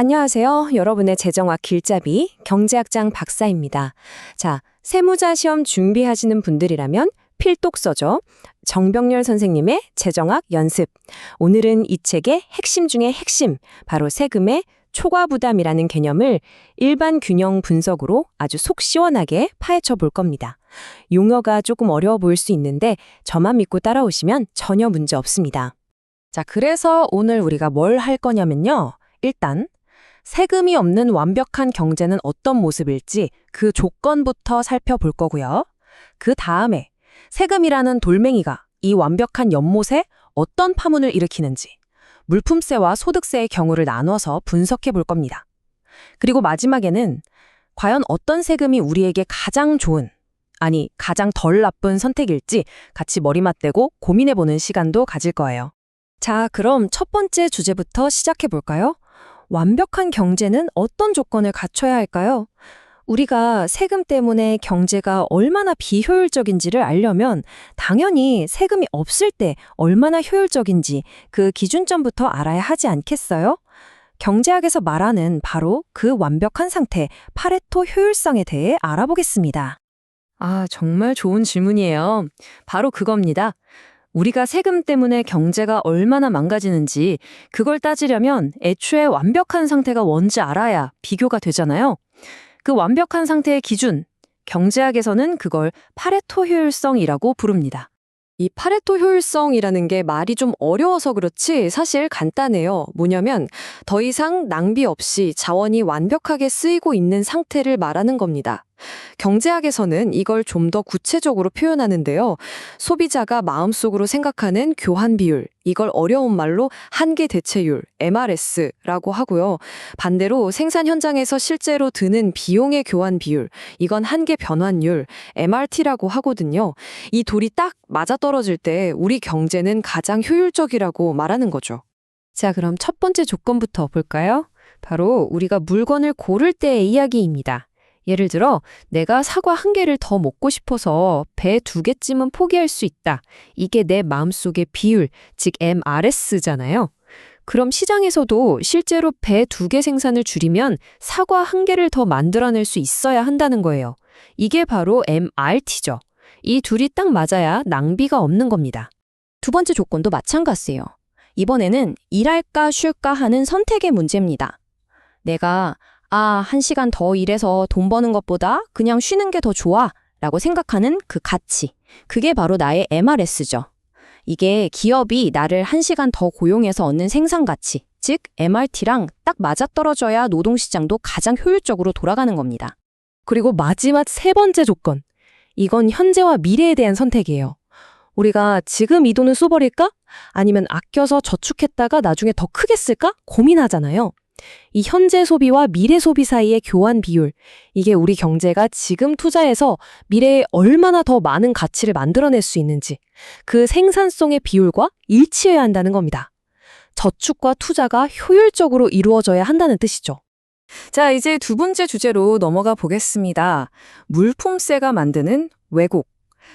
안녕하세요. 여러분의 재정학 길잡이 경제학장 박사입니다. 자, 세무자 시험 준비하시는 분들이라면 필독 써죠. 정병렬 선생님의 재정학 연습. 오늘은 이 책의 핵심 중의 핵심, 바로 세금의 초과 부담이라는 개념을 일반 균형 분석으로 아주 속 시원하게 파헤쳐 볼 겁니다. 용어가 조금 어려워 보일 수 있는데 저만 믿고 따라오시면 전혀 문제 없습니다. 자, 그래서 오늘 우리가 뭘 할 거냐면요. 일단 세금이 없는 완벽한 경제는 어떤 모습일지 그 조건부터 살펴볼 거고요. 그 다음에 세금이라는 돌멩이가 이 완벽한 연못에 어떤 파문을 일으키는지 물품세와 소득세의 경우를 나눠서 분석해 볼 겁니다. 그리고 마지막에는 과연 어떤 세금이 우리에게 가장 좋은, 아니 가장 덜 나쁜 선택일지 같이 머리 맞대고 고민해 보는 시간도 가질 거예요. 자, 그럼 첫 번째 주제부터 시작해 볼까요? 완벽한 경제는 어떤 조건을 갖춰야 할까요? 우리가 세금 때문에 경제가 얼마나 비효율적인지를 알려면 당연히 세금이 없을 때 얼마나 효율적인지 그 기준점부터 알아야 하지 않겠어요? 경제학에서 말하는 바로 그 완벽한 상태, 파레토 효율성에 대해 알아보겠습니다. 아, 정말 좋은 질문이에요. 바로 그겁니다. 우리가 세금 때문에 경제가 얼마나 망가지는지 그걸 따지려면 애초에 완벽한 상태가 뭔지 알아야 비교가 되잖아요. 그 완벽한 상태의 기준, 경제학에서는 그걸 파레토 효율성이라고 부릅니다. 이 파레토 효율성이라는 게 말이 좀 어려워서 그렇지 사실 간단해요. 뭐냐면 더 이상 낭비 없이 자원이 완벽하게 쓰이고 있는 상태를 말하는 겁니다. 경제학에서는 이걸 좀 더 구체적으로 표현하는데요. 소비자가 마음속으로 생각하는 교환 비율, 이걸 어려운 말로 한계 대체율, MRS라고 하고요. 반대로 생산 현장에서 실제로 드는 비용의 교환 비율, 이건 한계 변환율, MRT라고 하거든요. 이 둘이 딱 맞아떨어질 때 우리 경제는 가장 효율적이라고 말하는 거죠. 자, 그럼 첫 번째 조건부터 볼까요? 바로 우리가 물건을 고를 때의 이야기입니다. 예를 들어 내가 사과 한 개를 더 먹고 싶어서 배 두 개쯤은 포기할 수 있다. 이게 내 마음속의 비율, 즉 MRS잖아요. 그럼 시장에서도 실제로 배 두 개 생산을 줄이면 사과 한 개를 더 만들어낼 수 있어야 한다는 거예요. 이게 바로 MRT죠. 이 둘이 딱 맞아야 낭비가 없는 겁니다. 두 번째 조건도 마찬가지예요. 이번에는 일할까 쉴까 하는 선택의 문제입니다. 내가 한 시간 더 일해서 돈 버는 것보다 그냥 쉬는 게 더 좋아 라고 생각하는 그 가치. 그게 바로 나의 MRS죠. 이게 기업이 나를 한 시간 더 고용해서 얻는 생산 가치, 즉 MRT랑 딱 맞아떨어져야 노동시장도 가장 효율적으로 돌아가는 겁니다. 그리고 마지막 세 번째 조건. 이건 현재와 미래에 대한 선택이에요. 우리가 지금 이 돈을 써버릴까? 아니면 아껴서 저축했다가 나중에 더 크게 쓸까? 고민하잖아요. 이 현재 소비와 미래 소비 사이의 교환 비율, 이게 우리 경제가 지금 투자해서 미래에 얼마나 더 많은 가치를 만들어낼 수 있는지 그 생산성의 비율과 일치해야 한다는 겁니다. 저축과 투자가 효율적으로 이루어져야 한다는 뜻이죠. 자, 이제 두 번째 주제로 넘어가 보겠습니다. 물품세가 만드는 왜곡.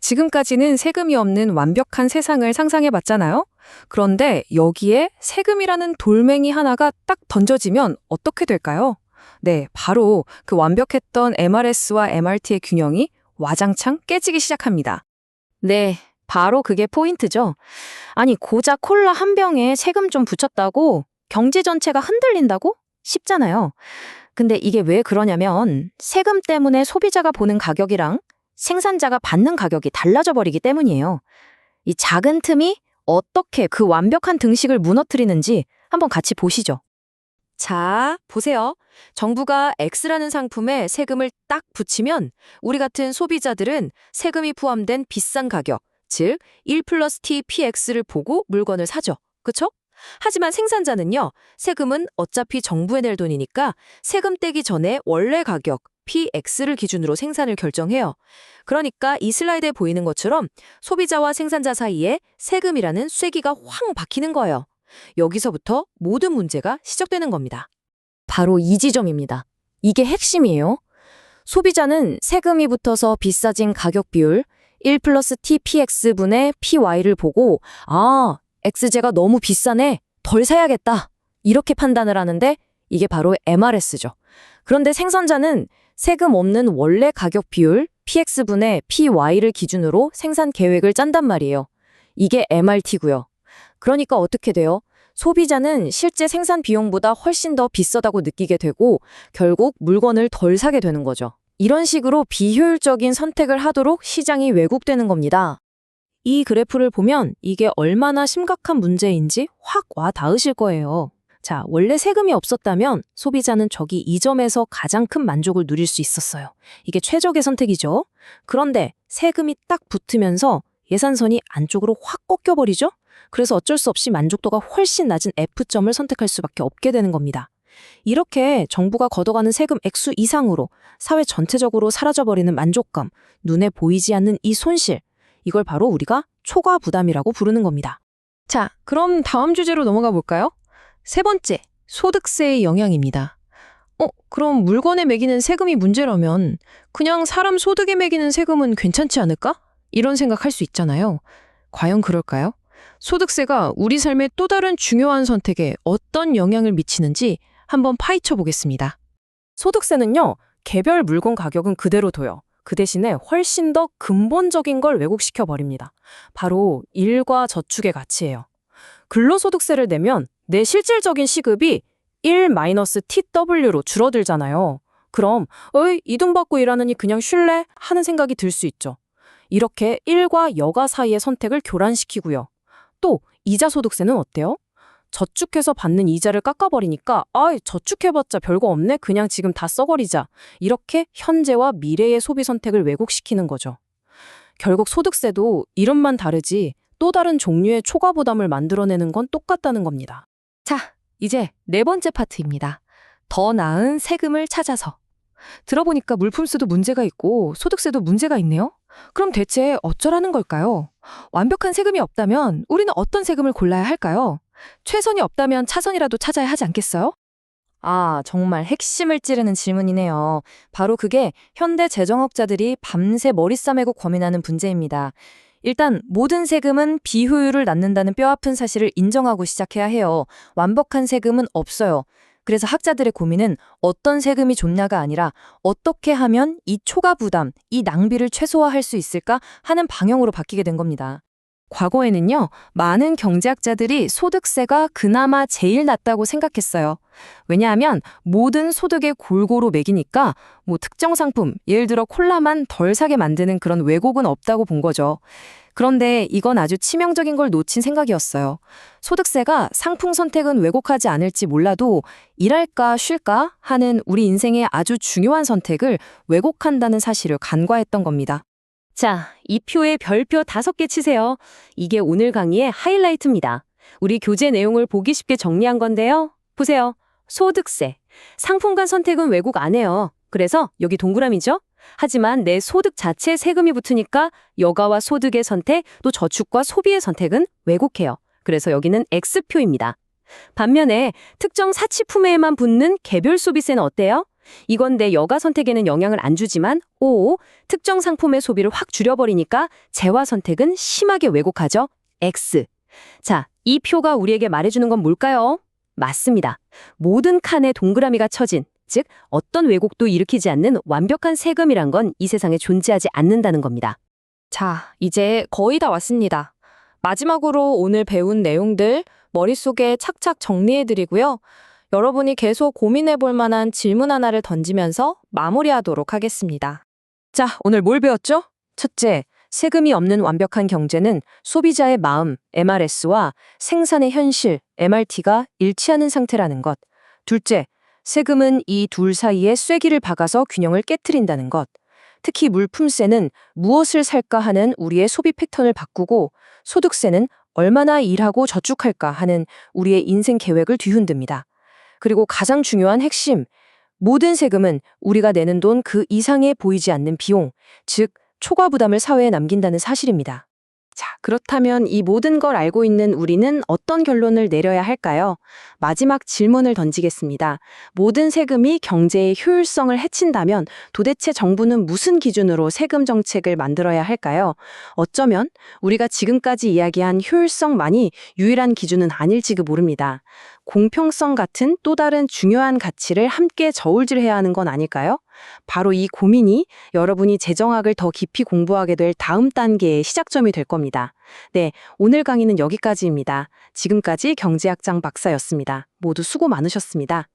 지금까지는 세금이 없는 완벽한 세상을 상상해봤잖아요. 그런데 여기에 세금이라는 돌멩이 하나가 딱 던져지면 어떻게 될까요? 네, 바로 그 완벽했던 MRS와 MRT의 균형이 와장창 깨지기 시작합니다. 네, 바로 그게 포인트죠. 아니, 고작 콜라 한 병에 세금 좀 붙였다고 경제 전체가 흔들린다고? 쉽잖아요. 근데 이게 왜 그러냐면 세금 때문에 소비자가 보는 가격이랑 생산자가 받는 가격이 달라져 버리기 때문이에요. 이 작은 틈이 어떻게 그 완벽한 등식을 무너뜨리는지 한번 같이 보시죠. 자, 보세요. 정부가 X라는 상품에 세금을 딱 붙이면 우리 같은 소비자들은 세금이 포함된 비싼 가격, 즉 1 플러스 T PX를 보고 물건을 사죠. 그쵸? 하지만 생산자는요, 세금은 어차피 정부에 낼 돈이니까 세금 떼기 전에 원래 가격, PX를 기준으로 생산을 결정해요. 그러니까 이 슬라이드에 보이는 것처럼 소비자와 생산자 사이에 세금이라는 쐐기가 확 박히는 거예요. 여기서부터 모든 문제가 시작되는 겁니다. 바로 이 지점입니다. 이게 핵심이에요. 소비자는 세금이 붙어서 비싸진 가격 비율 1 플러스 TPX분의 PY를 보고 X제가 너무 비싸네, 덜 사야겠다 이렇게 판단을 하는데 이게 바로 MRS죠. 그런데 생선자는 세금 없는 원래 가격 비율 PX분의 PY를 기준으로 생산 계획을 짠단 말이에요. 이게 MRT고요. 그러니까 어떻게 돼요? 소비자는 실제 생산 비용보다 훨씬 더 비싸다고 느끼게 되고 결국 물건을 덜 사게 되는 거죠. 이런 식으로 비효율적인 선택을 하도록 시장이 왜곡되는 겁니다. 이 그래프를 보면 이게 얼마나 심각한 문제인지 확 와 닿으실 거예요. 자, 원래 세금이 없었다면 소비자는 저기 이 점에서 가장 큰 만족을 누릴 수 있었어요. 이게 최적의 선택이죠. 그런데 세금이 딱 붙으면서 예산선이 안쪽으로 확 꺾여버리죠? 그래서 어쩔 수 없이 만족도가 훨씬 낮은 F점을 선택할 수밖에 없게 되는 겁니다. 이렇게 정부가 걷어가는 세금 액수 이상으로 사회 전체적으로 사라져버리는 만족감, 눈에 보이지 않는 이 손실, 이걸 바로 우리가 초과 부담이라고 부르는 겁니다. 자, 그럼 다음 주제로 넘어가 볼까요? 세 번째, 소득세의 영향입니다. 그럼 물건에 매기는 세금이 문제라면 그냥 사람 소득에 매기는 세금은 괜찮지 않을까? 이런 생각할 수 있잖아요. 과연 그럴까요? 소득세가 우리 삶의 또 다른 중요한 선택에 어떤 영향을 미치는지 한번 파헤쳐 보겠습니다. 소득세는요, 개별 물건 가격은 그대로 둬요. 그 대신에 훨씬 더 근본적인 걸 왜곡시켜 버립니다. 바로 일과 저축의 가치예요. 근로소득세를 내면 내 실질적인 시급이 1-TW로 줄어들잖아요. 그럼 이 돈 받고 일하느니 그냥 쉴래? 하는 생각이 들 수 있죠. 이렇게 일과 여가 사이의 선택을 교란시키고요. 또 이자 소득세는 어때요? 저축해서 받는 이자를 깎아버리니까 저축해봤자 별거 없네? 그냥 지금 다 써버리자. 이렇게 현재와 미래의 소비 선택을 왜곡시키는 거죠. 결국 소득세도 이름만 다르지 또 다른 종류의 초과 부담을 만들어내는 건 똑같다는 겁니다. 자, 이제 네 번째 파트입니다. 더 나은 세금을 찾아서. 들어보니까 물품세도 문제가 있고 소득세도 문제가 있네요. 그럼 대체 어쩌라는 걸까요? 완벽한 세금이 없다면 우리는 어떤 세금을 골라야 할까요? 최선이 없다면 차선이라도 찾아야 하지 않겠어요? 정말 핵심을 찌르는 질문이네요. 바로 그게 현대 재정업자들이 밤새 머리 싸매고 고민하는 문제입니다. 일단 모든 세금은 비효율을 낳는다는 뼈아픈 사실을 인정하고 시작해야 해요. 완벽한 세금은 없어요. 그래서 학자들의 고민은 어떤 세금이 좋냐가 아니라 어떻게 하면 이 초과 부담, 이 낭비를 최소화할 수 있을까 하는 방향으로 바뀌게 된 겁니다. 과거에는요, 많은 경제학자들이 소득세가 그나마 제일 낮다고 생각했어요. 왜냐하면 모든 소득에 골고루 매기니까 특정 상품, 예를 들어 콜라만 덜 사게 만드는 그런 왜곡은 없다고 본 거죠. 그런데 이건 아주 치명적인 걸 놓친 생각이었어요. 소득세가 상품 선택은 왜곡하지 않을지 몰라도 일할까 쉴까 하는 우리 인생의 아주 중요한 선택을 왜곡한다는 사실을 간과했던 겁니다. 자, 이 표에 별표 5개 치세요. 이게 오늘 강의의 하이라이트입니다. 우리 교재 내용을 보기 쉽게 정리한 건데요. 보세요. 소득세. 상품 간 선택은 왜곡 안 해요. 그래서 여기 동그라미죠? 하지만 내 소득 자체에 세금이 붙으니까 여가와 소득의 선택, 또 저축과 소비의 선택은 왜곡해요. 그래서 여기는 X표입니다. 반면에 특정 사치품에만 붙는 개별 소비세는 어때요? 이건 내 여가 선택에는 영향을 안 주지만 특정 상품의 소비를 확 줄여버리니까 재화 선택은 심하게 왜곡하죠. X. 자, 이 표가 우리에게 말해주는 건 뭘까요? 맞습니다. 모든 칸에 동그라미가 쳐진, 즉 어떤 왜곡도 일으키지 않는 완벽한 세금이란 건 이 세상에 존재하지 않는다는 겁니다. 자, 이제 거의 다 왔습니다. 마지막으로 오늘 배운 내용들 머릿속에 착착 정리해드리고요. 여러분이 계속 고민해볼 만한 질문 하나를 던지면서 마무리하도록 하겠습니다. 자, 오늘 뭘 배웠죠? 첫째, 세금이 없는 완벽한 경제는 소비자의 마음, MRS와 생산의 현실, MRT가 일치하는 상태라는 것. 둘째, 세금은 이 둘 사이에 쐐기를 박아서 균형을 깨트린다는 것. 특히 물품세는 무엇을 살까 하는 우리의 소비 패턴을 바꾸고 소득세는 얼마나 일하고 저축할까 하는 우리의 인생 계획을 뒤흔듭니다. 그리고 가장 중요한 핵심, 모든 세금은 우리가 내는 돈 그 이상에 보이지 않는 비용, 즉 초과 부담을 사회에 남긴다는 사실입니다. 자, 그렇다면 이 모든 걸 알고 있는 우리는 어떤 결론을 내려야 할까요? 마지막 질문을 던지겠습니다. 모든 세금이 경제의 효율성을 해친다면 도대체 정부는 무슨 기준으로 세금 정책을 만들어야 할까요? 어쩌면 우리가 지금까지 이야기한 효율성만이 유일한 기준은 아닐지도 모릅니다. 공평성 같은 또 다른 중요한 가치를 함께 저울질해야 하는 건 아닐까요? 바로 이 고민이 여러분이 재정학을 더 깊이 공부하게 될 다음 단계의 시작점이 될 겁니다. 네, 오늘 강의는 여기까지입니다. 지금까지 경제학장 박사였습니다. 모두 수고 많으셨습니다.